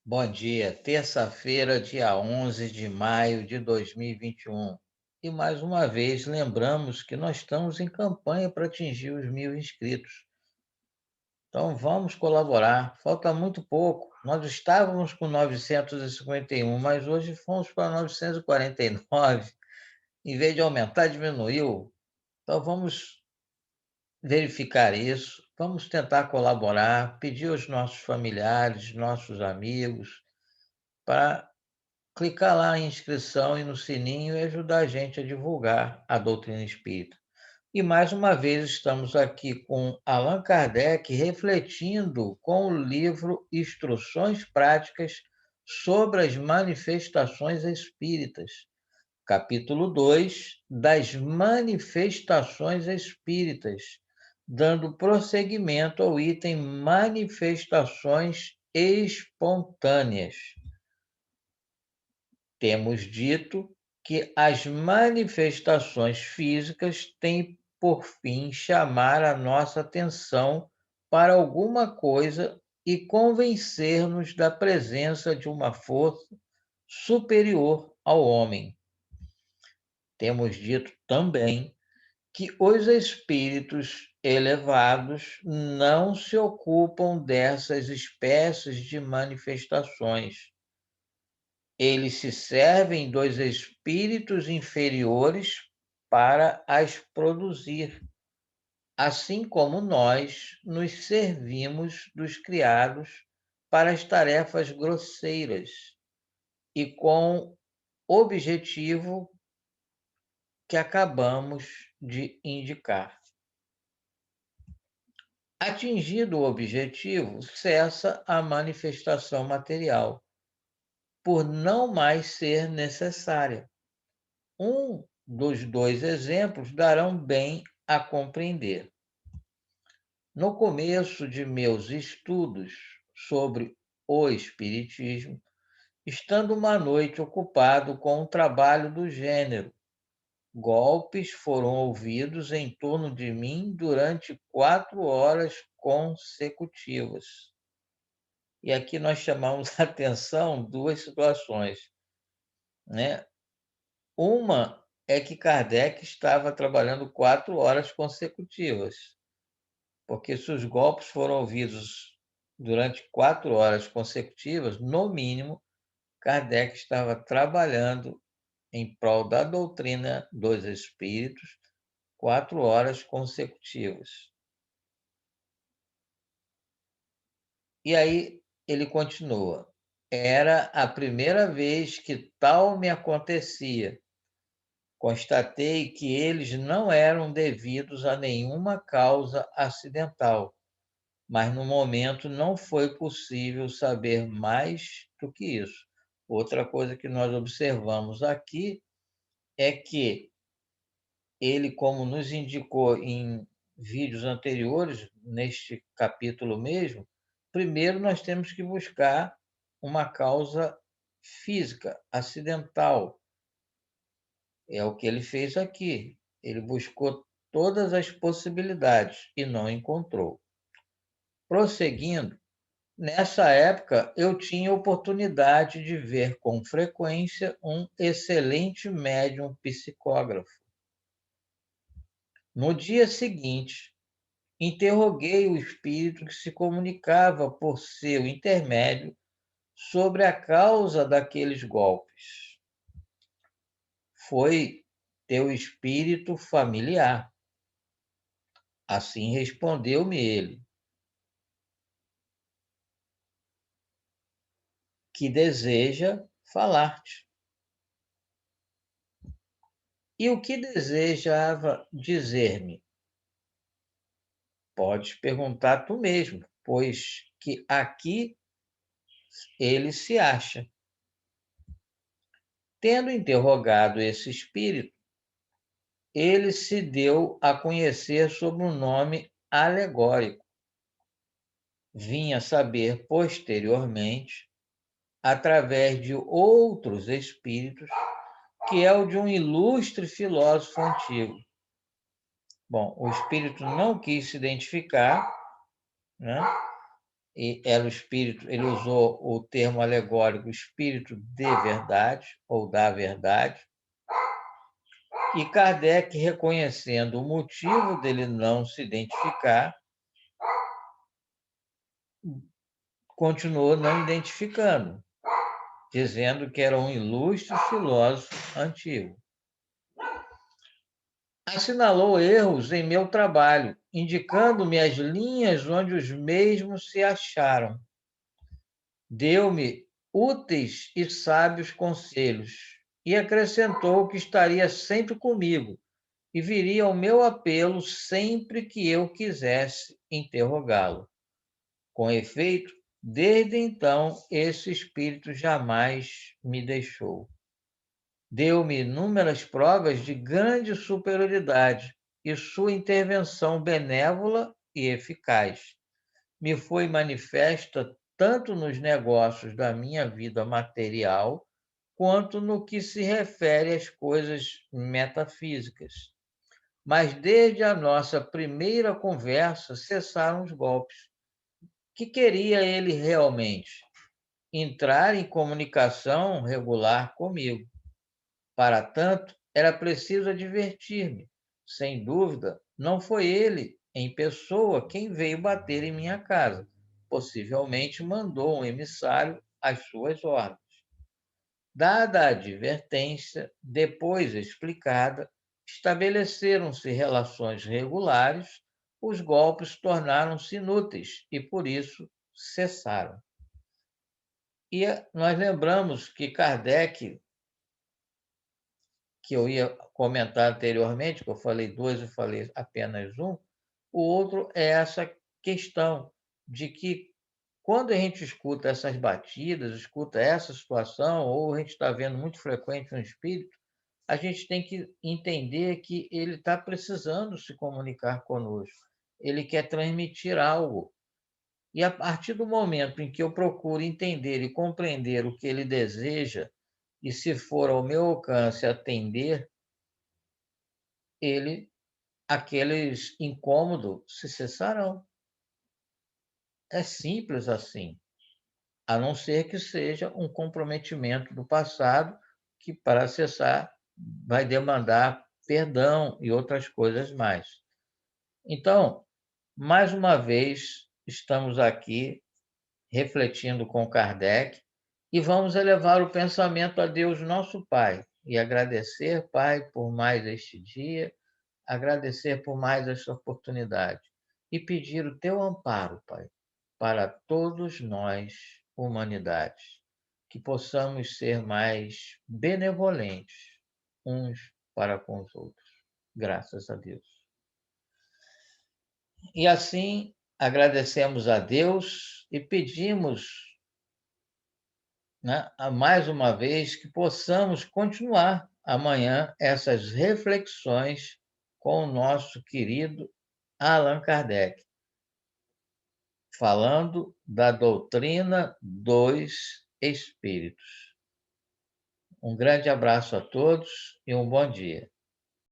Bom dia, terça-feira, dia 11 de maio de 2021. E mais uma vez lembramos que nós estamos em campanha para atingir os 1.000 inscritos. Então vamos colaborar, falta muito pouco. Nós estávamos com 951, mas hoje fomos para 949. Em vez de aumentar, diminuiu. Então vamos verificar isso, vamos tentar colaborar, pedir aos nossos familiares, nossos amigos, para clicar lá em inscrição e no sininho e ajudar a gente a divulgar a doutrina espírita. E mais uma vez estamos aqui com Allan Kardec refletindo com o livro Instruções Práticas sobre as Manifestações Espíritas, capítulo 2 das Manifestações Espíritas, dando prosseguimento ao item Manifestações Espontâneas. Temos dito que as manifestações físicas têm por fim chamar a nossa atenção para alguma coisa e convencer-nos da presença de uma força superior ao homem. Temos dito também que os espíritos elevados não se ocupam dessas espécies de manifestações. Eles se servem dos espíritos inferiores para as produzir, assim como nós nos servimos dos criados para as tarefas grosseiras e com objetivo que acabamos de indicar. Atingido o objetivo, cessa a manifestação material, por não mais ser necessária. Um dos dois exemplos darão bem a compreender. No começo de meus estudos sobre o Espiritismo, estando uma noite ocupado com um trabalho do gênero, golpes foram ouvidos em torno de mim durante 4 horas consecutivas. E aqui nós chamamos a atenção duas situações, né? Uma é que Kardec estava trabalhando 4 horas consecutivas, porque se os golpes foram ouvidos durante 4 horas consecutivas, no mínimo, Kardec estava trabalhando em prol da doutrina dos espíritos 4 horas consecutivas. E aí ele continua: era a primeira vez que tal me acontecia. Constatei que eles não eram devidos a nenhuma causa acidental, mas no momento não foi possível saber mais do que isso. Outra coisa que nós observamos aqui é que ele, como nos indicou em vídeos anteriores, neste capítulo mesmo, primeiro nós temos que buscar uma causa física, acidental. É o que ele fez aqui. Ele buscou todas as possibilidades e não encontrou. Prosseguindo, nessa época eu tinha oportunidade de ver com frequência um excelente médium psicógrafo. No dia seguinte, interroguei o espírito que se comunicava por seu intermédio sobre a causa daqueles golpes. Foi teu espírito familiar. Assim respondeu-me ele, que deseja falar-te. E o que desejava dizer-me? Podes perguntar tu mesmo, pois que aqui ele se acha. Tendo interrogado esse espírito, ele se deu a conhecer sob um nome alegórico. Vinha saber posteriormente, através de outros espíritos, que é o de um ilustre filósofo antigo. Bom, o espírito não quis se identificar, né? e era o espírito, ele usou o termo alegórico espírito de verdade ou da verdade, e Kardec, reconhecendo o motivo dele não se identificar, continuou não identificando, dizendo que era um ilustre filósofo antigo. Assinalou erros em meu trabalho, indicando-me as linhas onde os mesmos se acharam. Deu-me úteis e sábios conselhos e acrescentou que estaria sempre comigo e viria ao meu apelo sempre que eu quisesse interrogá-lo. Com efeito, desde então, esse espírito jamais me deixou. Deu-me inúmeras provas de grande superioridade e sua intervenção benévola e eficaz me foi manifesta tanto nos negócios da minha vida material, quanto no que se refere às coisas metafísicas. Mas desde a nossa primeira conversa cessaram os golpes. Que queria ele realmente? Entrar em comunicação regular comigo. Para tanto, era preciso advertir-me. Sem dúvida, não foi ele, em pessoa, quem veio bater em minha casa. Possivelmente mandou um emissário às suas ordens. Dada a advertência, depois explicada, estabeleceram-se relações regulares, os golpes tornaram-se inúteis e, por isso, cessaram. E nós lembramos que Kardec, que eu ia comentar anteriormente, que eu falei dois e falei apenas um, o outro é essa questão de que quando a gente escuta essas batidas, escuta essa situação, ou a gente está vendo muito frequente um espírito, a gente tem que entender que ele está precisando se comunicar conosco. Ele quer transmitir algo. E a partir do momento em que eu procuro entender e compreender o que ele deseja, e se for ao meu alcance atender, ele, aqueles incômodos se cessarão. É simples assim, a não ser que seja um comprometimento do passado que, para cessar, vai demandar perdão e outras coisas mais. Então, mais uma vez, estamos aqui refletindo com Kardec e vamos elevar o pensamento a Deus, nosso Pai, e agradecer, Pai, por mais este dia, agradecer por mais esta oportunidade e pedir o teu amparo, Pai, para todos nós, humanidade, que possamos ser mais benevolentes uns para com os outros. Graças a Deus. E assim, agradecemos a Deus e pedimos, né, mais uma vez, que possamos continuar amanhã essas reflexões com o nosso querido Allan Kardec, falando da doutrina dos espíritos. Um grande abraço a todos e um bom dia.